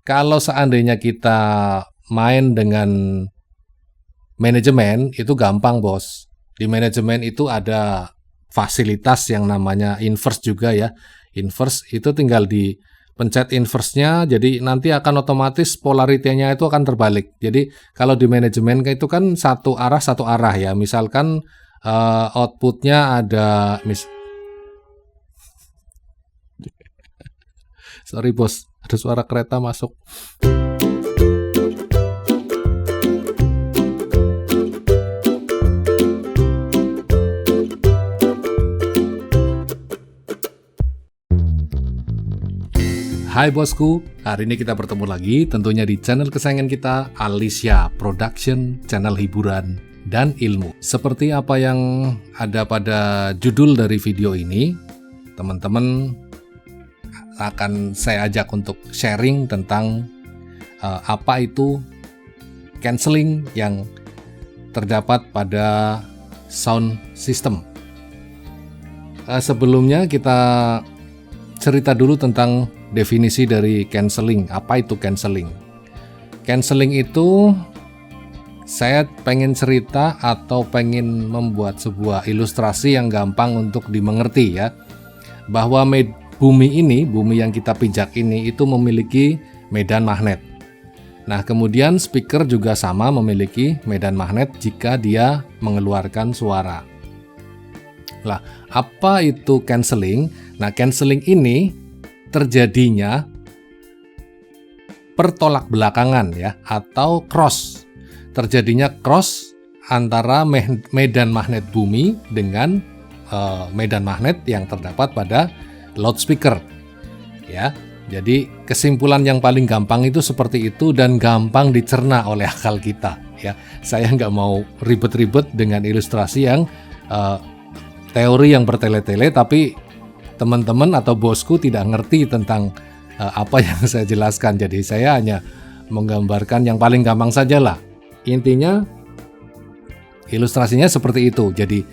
Kalau seandainya kita main dengan manajemen itu gampang bos. Di manajemen itu ada fasilitas yang namanya inverse juga ya. Inverse itu tinggal dipencet inverse-nya, jadi nanti akan otomatis polaritinya itu akan terbalik. Jadi kalau di manajemen itu kan satu arah ya. Misalkan outputnya ada sorry bos, ada suara kereta masuk. Hai bosku, hari ini kita bertemu lagi tentunya di channel kesayangan kita, Alicia Production, channel hiburan dan ilmu. Seperti apa yang ada pada judul dari video ini, teman-teman akan saya ajak untuk sharing tentang apa itu cancelling yang terdapat pada sound system. Sebelumnya kita cerita dulu tentang definisi dari cancelling. Apa itu cancelling? Cancelling itu saya pengen cerita atau pengen membuat sebuah ilustrasi yang gampang untuk dimengerti ya. Bahwa bumi yang kita pijak ini itu memiliki medan magnet. Nah, kemudian speaker juga sama memiliki medan magnet jika dia mengeluarkan suara. Lah, apa itu cancelling? Nah, cancelling ini terjadinya pertolak belakangan ya, atau cross. Terjadinya cross antara medan magnet bumi dengan medan magnet yang terdapat pada loudspeaker ya. Jadi kesimpulan yang paling gampang itu seperti itu dan gampang dicerna oleh akal kita ya. Saya nggak mau ribet-ribet dengan ilustrasi yang teori yang bertele-tele, tapi teman-teman atau bosku tidak ngerti tentang apa yang saya jelaskan. Jadi saya hanya menggambarkan yang paling gampang saja lah. Intinya ilustrasinya seperti itu. Jadi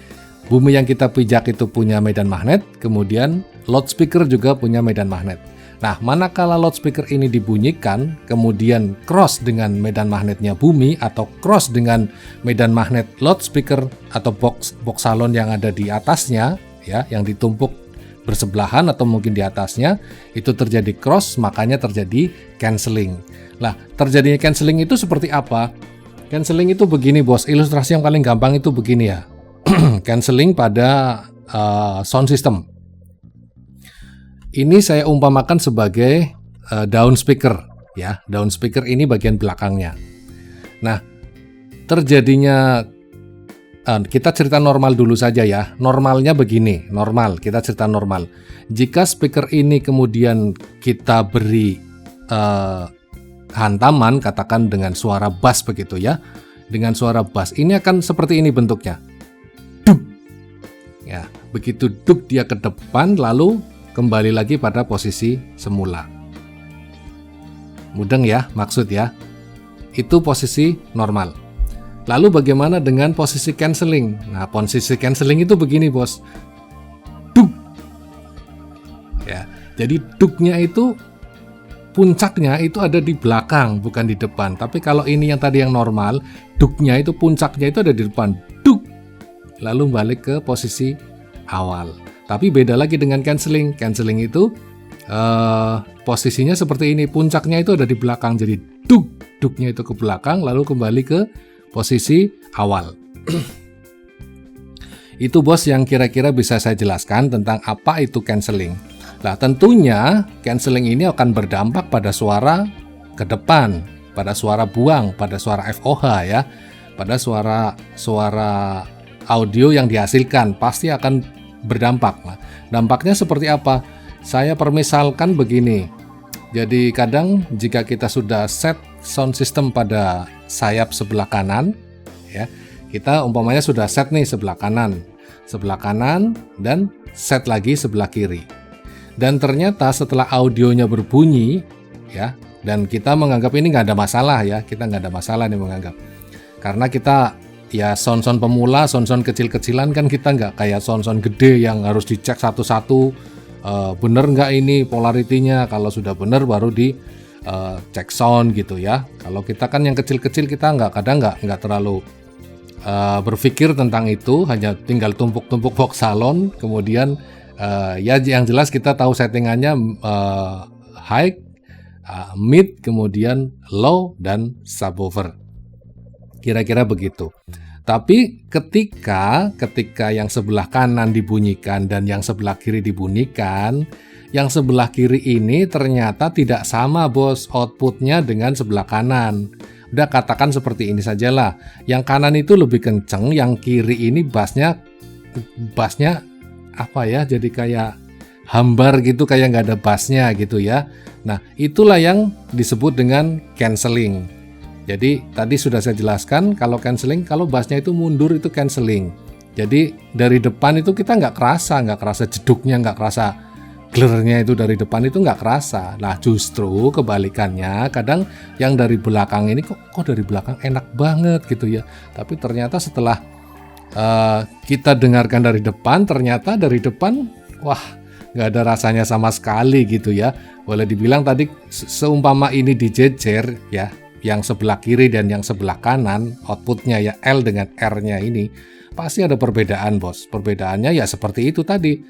bumi yang kita pijak itu punya medan magnet, kemudian loudspeaker juga punya medan magnet. Nah, manakala loudspeaker ini dibunyikan, kemudian cross dengan medan magnetnya bumi atau cross dengan medan magnet loudspeaker atau box salon yang ada di atasnya, ya, yang ditumpuk bersebelahan atau mungkin di atasnya, itu terjadi cross, makanya terjadi cancelling. Nah, terjadinya cancelling itu seperti apa? Cancelling itu begini bos, ilustrasi yang paling gampang itu begini ya. Cancelling pada sound system. Ini saya umpamakan sebagai daun speaker ya. Daun speaker ini bagian belakangnya. Nah, terjadinya kita cerita normal dulu saja ya. Normalnya begini, normal, kita cerita normal. Jika speaker ini kemudian kita beri hantaman, katakan dengan suara bass begitu ya. Dengan suara bass, ini akan seperti ini bentuknya. Duk. Ya, begitu duk dia ke depan lalu kembali lagi pada posisi semula. Mudeng ya, maksud ya. Itu posisi normal. Lalu bagaimana dengan posisi cancelling? Nah, posisi cancelling itu begini, bos. Duk. Ya, jadi duknya itu puncaknya itu ada di belakang, bukan di depan. Tapi kalau ini yang tadi yang normal, duknya itu puncaknya itu ada di depan. Duk. Lalu balik ke posisi awal. Tapi beda lagi dengan cancelling. Cancelling itu posisinya seperti ini. Puncaknya itu ada di belakang. Jadi duknya itu ke belakang lalu kembali ke posisi awal. Itu bos yang kira-kira bisa saya jelaskan tentang apa itu cancelling. Nah, tentunya cancelling ini akan berdampak pada suara ke depan, pada suara buang, pada suara FOH ya. Pada suara audio yang dihasilkan pasti akan berdampak. Nah, dampaknya seperti apa? Saya permisalkan begini. Jadi kadang jika kita sudah set sound system pada sayap sebelah kanan, ya, kita umpamanya sudah set nih sebelah kanan dan set lagi sebelah kiri. Dan ternyata setelah audionya berbunyi, ya, dan kita menganggap ini nggak ada masalah ya, kita nggak ada masalah nih menganggap, karena kita ya sound-sound pemula, sound-sound kecil-kecilan kan kita nggak kayak sound-sound gede yang harus dicek satu-satu bener nggak ini polaritinya. Kalau sudah bener baru cek sound gitu ya. Kalau kita kan yang kecil-kecil kita kadang nggak terlalu berpikir tentang itu, hanya tinggal tumpuk-tumpuk box salon, kemudian ya yang jelas kita tahu settingannya high, mid, kemudian low dan subwoofer. Kira-kira begitu. Tapi ketika yang sebelah kanan dibunyikan dan yang sebelah kiri dibunyikan, yang sebelah kiri ini ternyata tidak sama bos outputnya dengan sebelah kanan. Udah katakan seperti ini sajalah. Yang kanan itu lebih kenceng, yang kiri ini bassnya apa ya? Jadi kayak hambar gitu, kayak nggak ada bassnya gitu ya. Nah itulah yang disebut dengan cancelling. Jadi tadi sudah saya jelaskan kalau cancelling, kalau bassnya itu mundur itu cancelling. Jadi dari depan itu kita nggak kerasa jeduknya, nggak kerasa glernya itu dari depan itu nggak kerasa. Nah justru kebalikannya, kadang yang dari belakang ini kok dari belakang enak banget gitu ya. Tapi ternyata setelah kita dengarkan dari depan, ternyata dari depan wah nggak ada rasanya sama sekali gitu ya. Boleh dibilang tadi seumpama ini dijejer ya, yang sebelah kiri dan yang sebelah kanan, outputnya ya L dengan R-nya ini pasti ada perbedaan bos. Perbedaannya ya seperti itu tadi,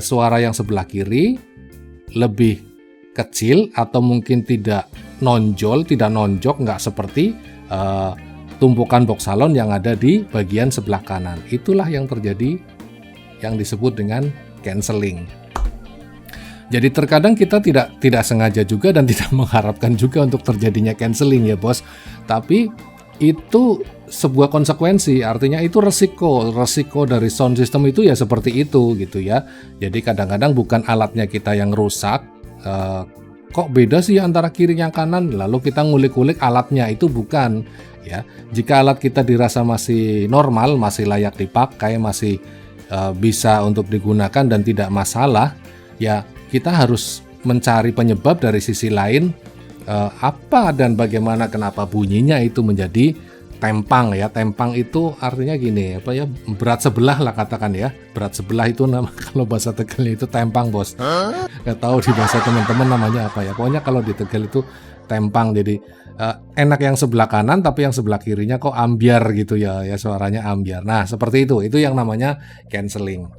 suara yang sebelah kiri lebih kecil atau mungkin tidak nonjol, nggak seperti tumpukan box salon yang ada di bagian sebelah kanan. Itulah yang terjadi, yang disebut dengan cancelling. Jadi terkadang kita tidak sengaja juga dan tidak mengharapkan juga untuk terjadinya cancelling ya bos. Tapi itu sebuah konsekuensi, artinya itu resiko dari sound system itu ya seperti itu gitu ya. Jadi kadang-kadang bukan alatnya kita yang rusak, kok beda sih antara kiri yang kanan, lalu kita ngulik-ngulik alatnya, itu bukan ya. Jika alat kita dirasa masih normal, masih layak dipakai, masih bisa untuk digunakan dan tidak masalah, ya kita harus mencari penyebab dari sisi lain, apa dan bagaimana kenapa bunyinya itu menjadi tempang ya. Tempang itu artinya gini, apa ya, berat sebelah lah katakan ya. Berat sebelah itu nama kalau bahasa Tegal itu tempang bos. Nggak tahu di bahasa teman-teman namanya apa ya. Pokoknya kalau di Tegal itu tempang. Jadi enak yang sebelah kanan tapi yang sebelah kirinya kok ambiar gitu ya, suaranya ambiar. Nah seperti itu yang namanya cancelling.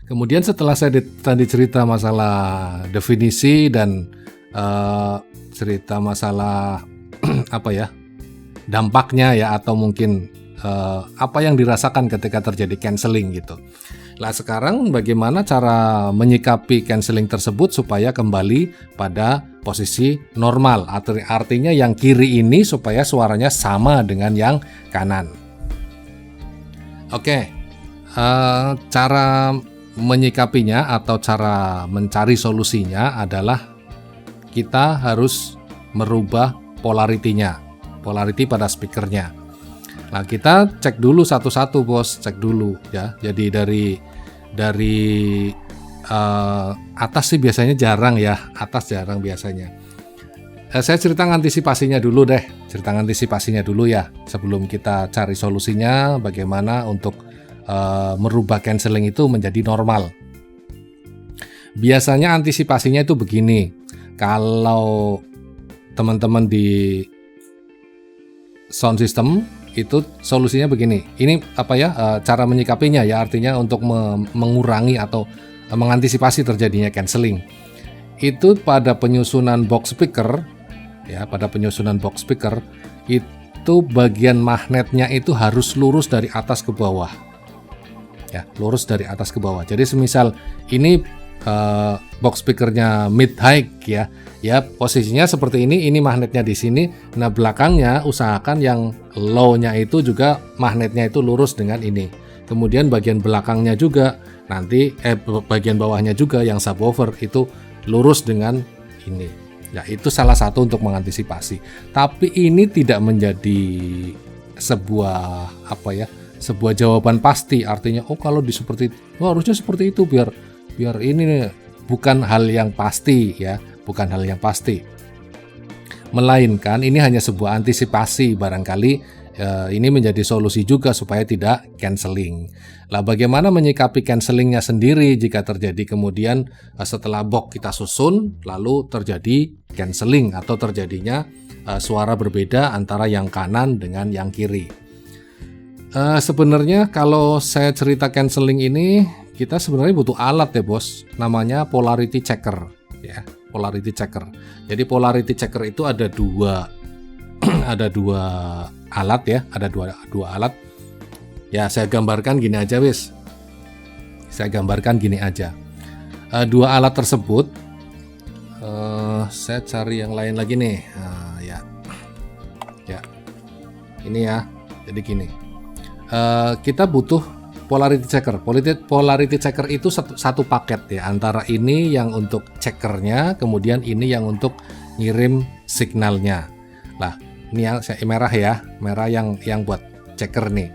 Kemudian setelah saya tadi cerita masalah definisi dan cerita masalah apa ya, dampaknya ya, atau mungkin apa yang dirasakan ketika terjadi cancelling gitu. Nah sekarang bagaimana cara menyikapi cancelling tersebut supaya kembali pada posisi normal, artinya yang kiri ini supaya suaranya sama dengan yang kanan. Oke, cara menyikapinya atau cara mencari solusinya adalah kita harus merubah polarity pada speakernya. Nah kita cek dulu satu-satu bos, cek dulu ya. Jadi dari atas sih biasanya jarang ya, atas jarang biasanya. Saya cerita antisipasinya dulu ya, sebelum kita cari solusinya bagaimana untuk merubah cancelling itu menjadi normal. Biasanya antisipasinya itu begini, kalau teman-teman di sound system itu solusinya begini. Ini apa ya, cara menyikapinya ya, artinya untuk mengurangi atau mengantisipasi terjadinya cancelling. Itu pada penyusunan box speaker ya, itu bagian magnetnya itu harus lurus dari atas ke bawah. Ya, lurus dari atas ke bawah. Jadi semisal ini box speakernya mid high ya posisinya seperti ini magnetnya di sini. Nah belakangnya usahakan yang low-nya itu juga magnetnya itu lurus dengan ini. Kemudian bagian belakangnya juga nanti bagian bawahnya juga yang subwoofer itu lurus dengan ini. Ya itu salah satu untuk mengantisipasi. Tapi ini tidak menjadi sebuah sebuah jawaban pasti, artinya kalau harusnya seperti itu biar ini nih. Bukan hal yang pasti ya, melainkan ini hanya sebuah antisipasi. Barangkali ini menjadi solusi juga supaya tidak cancelling. Lah bagaimana menyikapi cancellingnya sendiri jika terjadi kemudian setelah box kita susun lalu terjadi cancelling atau terjadinya suara berbeda antara yang kanan dengan yang kiri. Sebenarnya kalau saya cerita cancelling ini, kita sebenarnya butuh alat ya bos, namanya polarity checker ya, polarity checker. Jadi polarity checker itu ada dua ada dua alat ya, ada dua alat. Ya saya gambarkan gini aja wis. Saya gambarkan gini aja. Dua alat tersebut, saya cari yang lain lagi nih. Ya, ini ya. Jadi gini, kita butuh polarity checker. Polarity checker itu satu paket ya, antara ini yang untuk checkernya, kemudian ini yang untuk ngirim signalnya. Lah, ini yang merah ya, merah yang buat checker nih.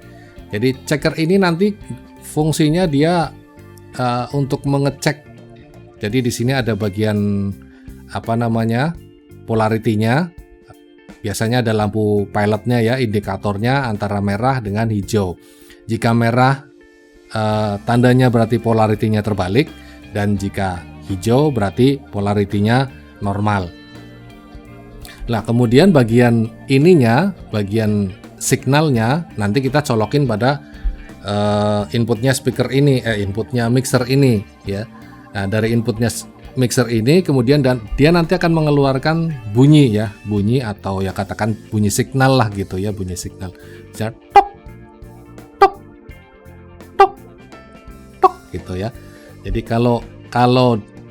Jadi checker ini nanti fungsinya dia untuk mengecek. Jadi di sini ada bagian polarity-nya. Biasanya ada lampu pilotnya ya, indikatornya antara merah dengan hijau. Jika merah tandanya berarti polarity-nya terbalik, dan jika hijau berarti polarity-nya normal. Nah, kemudian bagian ininya, bagian signalnya nanti kita colokin pada inputnya speaker ini, inputnya mixer ini ya. Nah, dari inputnya mixer ini kemudian dan dia nanti akan mengeluarkan bunyi ya, bunyi atau ya katakan bunyi signal lah gitu ya, bunyi signal. Misalnya tok tok tok tok gitu ya. Jadi kalau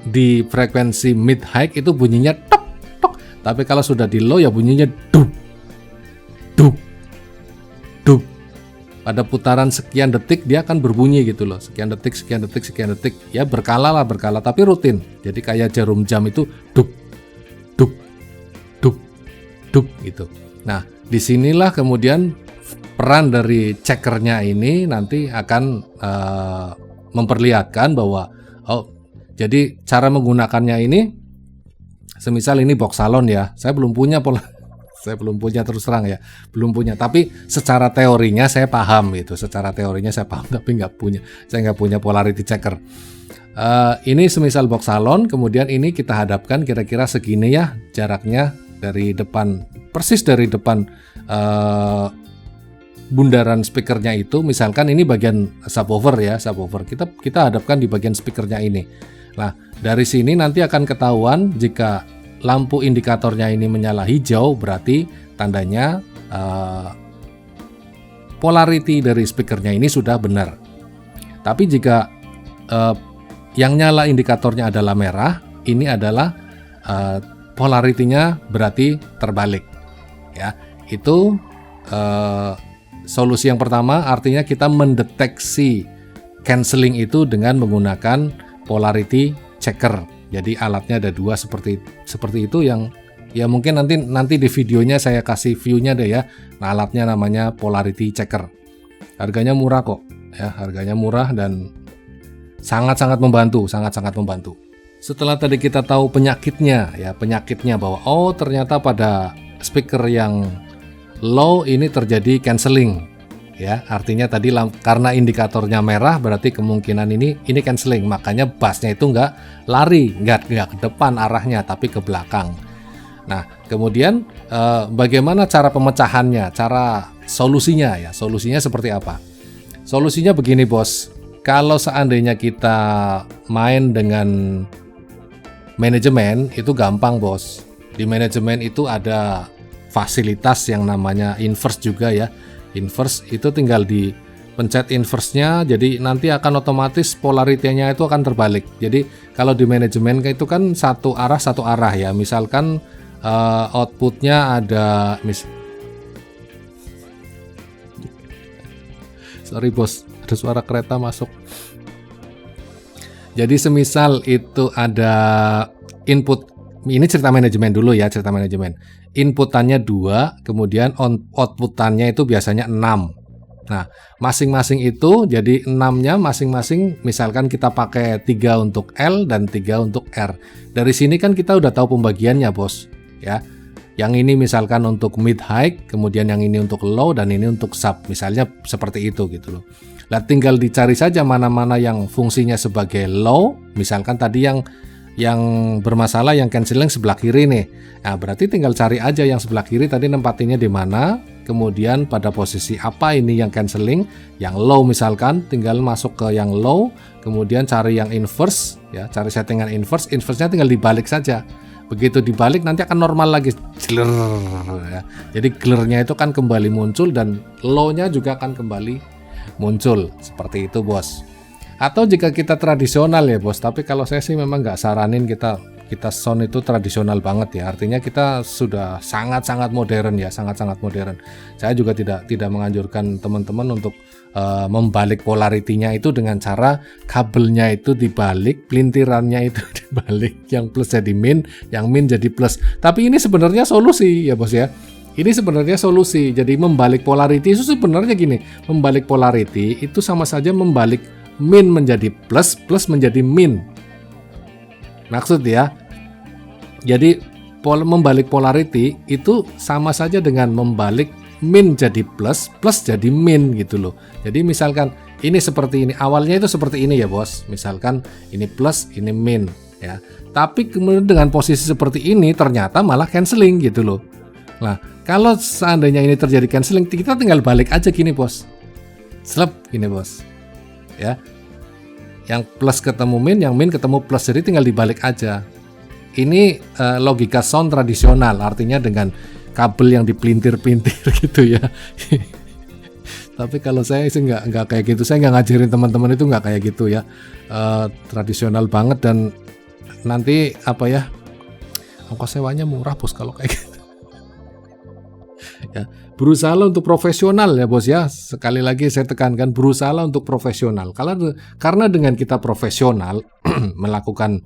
di frekuensi mid high itu bunyinya tok. Tapi kalau sudah di low ya bunyinya duk, duk, duk. Pada putaran sekian detik dia akan berbunyi gitu loh. Sekian detik, sekian detik, sekian detik. Ya berkala tapi rutin. Jadi kayak jarum jam itu duk, duk, duk, duk gitu. Nah, disinilah kemudian peran dari checkernya ini nanti akan memperlihatkan bahwa jadi cara menggunakannya ini, semisal ini box salon ya, saya belum punya terus terang ya, belum punya. Tapi secara teorinya saya paham gitu, tapi saya nggak punya polarity checker. Ini semisal box salon, kemudian ini kita hadapkan kira-kira segini ya jaraknya dari depan, persis dari depan bundaran speakernya itu. Misalkan ini bagian subwoofer ya, subwoofer. Kita hadapkan di bagian speakernya ini. Nah, dari sini nanti akan ketahuan jika lampu indikatornya ini menyala hijau, berarti tandanya polarity dari speakernya ini sudah benar. Tapi jika yang nyala indikatornya adalah merah, ini adalah polarity-nya berarti terbalik. Ya, itu solusi yang pertama, artinya kita mendeteksi cancelling itu dengan menggunakan polarity checker. Jadi alatnya ada dua seperti itu, yang ya mungkin nanti di videonya saya kasih view-nya deh ya. Nah, alatnya namanya polarity checker. Harganya murah kok ya, harganya murah dan sangat-sangat membantu. Setelah tadi kita tahu penyakitnya bahwa ternyata pada speaker yang low ini terjadi cancelling. Ya, artinya tadi karena indikatornya merah berarti kemungkinan ini cancelling, makanya bassnya itu nggak lari, nggak ke depan arahnya tapi ke belakang. Nah, kemudian bagaimana cara pemecahannya, cara solusinya ya, solusinya seperti apa? Solusinya begini bos, kalau seandainya kita main dengan manajemen itu gampang bos. Di manajemen itu ada fasilitas yang namanya inverse juga ya. Inverse itu tinggal dipencet inverse-nya, jadi nanti akan otomatis polarity-nya itu akan terbalik. Jadi kalau di manajemen itu kan satu arah ya. Misalkan outputnya ada sorry bos, ada suara kereta masuk. Jadi semisal itu ada input, ini cerita manajemen dulu ya, cerita manajemen. Inputannya 2, kemudian outputannya itu biasanya 6. Nah, masing-masing itu jadi 6-nya masing-masing, misalkan kita pakai 3 untuk L dan 3 untuk R. Dari sini kan kita udah tahu pembagiannya, bos. Ya. Yang ini misalkan untuk mid high, kemudian yang ini untuk low, dan ini untuk sub, misalnya seperti itu gitu loh. Nah, tinggal dicari saja mana-mana yang fungsinya sebagai low, misalkan tadi yang bermasalah yang canceling sebelah kiri nih. Nah, berarti tinggal cari aja yang sebelah kiri tadi nempatinnya di mana, kemudian pada posisi apa ini yang canceling, yang low misalkan, tinggal masuk ke yang low, kemudian cari yang inverse ya, cari settingan inverse-nya tinggal dibalik saja. Begitu dibalik nanti akan normal lagi. Gler, ya. Jadi glernya itu kan kembali muncul dan low-nya juga akan kembali muncul. Seperti itu, Bos. Atau jika kita tradisional ya, Bos, tapi kalau saya sih memang nggak saranin kita sound itu tradisional banget ya. Artinya kita sudah sangat-sangat modern ya, sangat-sangat modern. Saya juga tidak menganjurkan teman-teman untuk membalik polaritinya itu dengan cara kabelnya itu dibalik, pelintirannya itu dibalik, yang plus jadi min, yang min jadi plus. Tapi ini sebenarnya solusi ya, Bos ya. Ini sebenarnya solusi. Jadi membalik polarity itu sebenarnya gini, membalik polarity itu sama saja membalik min menjadi plus, plus menjadi min. Maksud ya, jadi membalik polarity itu sama saja dengan membalik min jadi plus, plus jadi min gitu loh. Jadi misalkan ini seperti ini, awalnya itu seperti ini ya, Bos. Misalkan ini plus, ini min ya. Tapi kemudian dengan posisi seperti ini ternyata malah canceling gitu loh. Nah, kalau seandainya ini terjadi canceling, kita tinggal balik aja gini, Bos. Slep gini, Bos. Ya. Yang plus ketemu min, yang min ketemu plus, jadi tinggal dibalik aja. Ini logika sound tradisional, artinya dengan kabel yang dipelintir-pelintir gitu ya. Tapi kalau saya sih nggak kayak gitu, saya nggak ngajarin teman-teman itu nggak kayak gitu ya. Tradisional banget, dan nanti apa ya, ongkos sewanya murah, Bos, kalau kayak gitu. Ya, berusaha untuk profesional ya, Bos ya. Sekali lagi saya tekankan, berusaha untuk profesional. Karena dengan kita profesional melakukan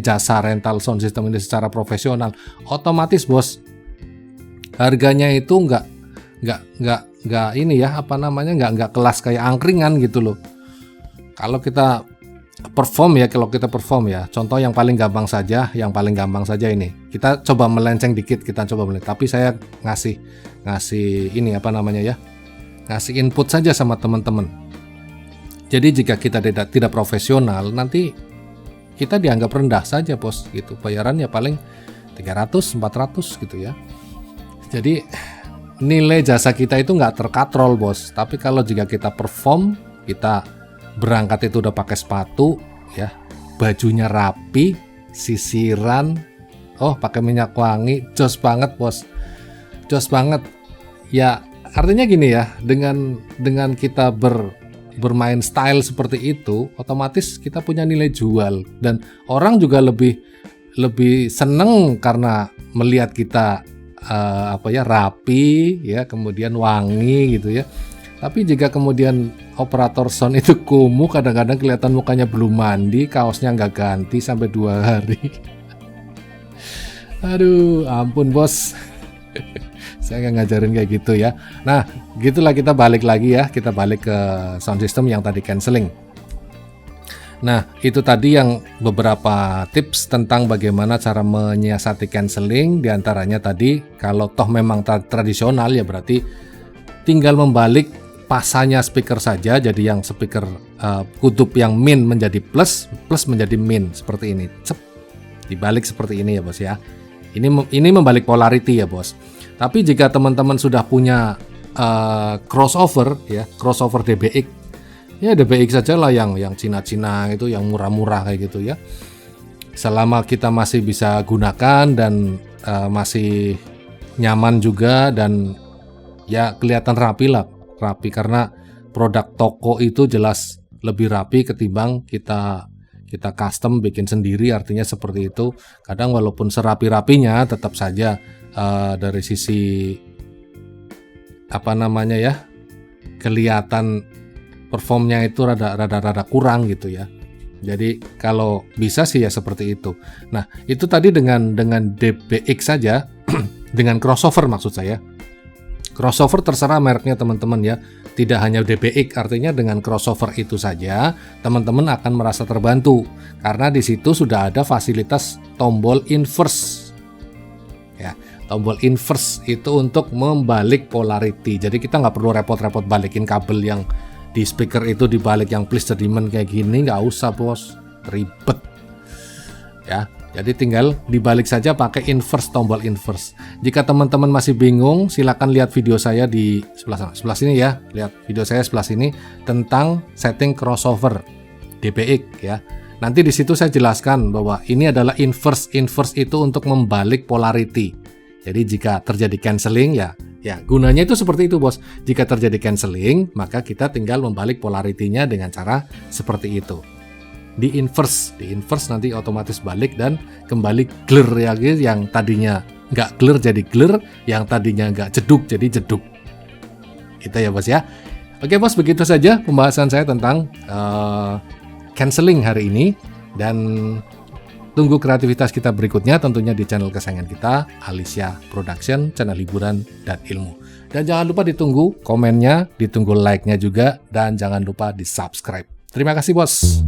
jasa rental sound system ini secara profesional, otomatis, Bos, harganya itu nggak ini ya, nggak kelas kayak angkringan gitu loh. Kalau kita perform ya, contoh yang paling gampang saja ini. Kita coba melenceng dikit, tapi saya ngasih ini ngasih input saja sama teman-teman. Jadi jika kita tidak profesional, nanti kita dianggap rendah saja, Bos, gitu. Bayarannya paling 300, 400 gitu ya. Jadi nilai jasa kita itu nggak terkatrol, Bos. Tapi kalau jika kita perform, kita berangkat itu udah pakai sepatu ya, bajunya rapi, sisiran, pakai minyak wangi, jos banget, Bos, jos banget ya. Artinya gini ya, dengan kita bermain style seperti itu, otomatis kita punya nilai jual, dan orang juga lebih seneng karena melihat kita rapi ya, kemudian wangi gitu ya. Tapi jika kemudian operator sound itu kumuh, kadang-kadang kelihatan mukanya belum mandi, kaosnya nggak ganti sampai 2 hari. Aduh, ampun, Bos. Saya nggak ngajarin kayak gitu ya. Nah, gitulah, kita balik lagi ya. Kita balik ke sound system yang tadi canceling. Nah, itu tadi yang beberapa tips tentang bagaimana cara menyiasati canceling. Di antaranya tadi, kalau toh memang tradisional ya berarti tinggal membalik pasanya speaker saja, jadi yang speaker kutub yang min menjadi plus, plus menjadi min seperti ini. Cep, dibalik seperti ini ya, Bos ya. Ini membalik polarity ya, Bos. Tapi jika teman-teman sudah punya crossover ya, crossover DBX, ya DBX saja lah yang Cina-Cina itu, yang murah-murah kayak gitu ya. Selama kita masih bisa gunakan dan masih nyaman juga, dan ya kelihatan rapi karena produk toko itu jelas lebih rapi ketimbang kita custom bikin sendiri, artinya seperti itu. Kadang walaupun serapi-rapinya tetap saja dari sisi kelihatan performnya itu rada kurang gitu ya. Jadi kalau bisa sih ya seperti itu. Nah, itu tadi dengan DBX saja dengan crossover maksud saya. Crossover terserah mereknya teman-teman ya, tidak hanya DBX, artinya dengan crossover itu saja teman-teman akan merasa terbantu karena di situ sudah ada fasilitas tombol inverse Tombol inverse itu untuk membalik polarity. Jadi kita nggak perlu repot-repot balikin kabel yang di speaker itu dibalik yang please jadimen kayak gini, nggak usah bos, ribet ya. Jadi tinggal dibalik saja pakai inverse, tombol inverse. Jika teman-teman masih bingung, silakan lihat video saya di sebelah sini ya. Lihat video saya sebelah sini tentang setting crossover DPX ya. Nanti di situ saya jelaskan bahwa ini adalah inverse. Inverse itu untuk membalik polarity. Jadi jika terjadi cancelling ya gunanya itu seperti itu bos. Jika terjadi cancelling, maka kita tinggal membalik polarity-nya dengan cara seperti itu. Di inverse nanti otomatis balik dan kembali clear ya guys. Yang tadinya nggak clear jadi clear, yang tadinya nggak jeduk jadi jeduk. Itu ya bos ya. Oke bos, begitu saja pembahasan saya tentang cancelling hari ini, dan tunggu kreativitas kita berikutnya tentunya di channel kesayangan kita, Alicia Production, channel hiburan dan ilmu. Dan jangan lupa ditunggu komennya, ditunggu like-nya juga, dan jangan lupa di subscribe. Terima kasih bos.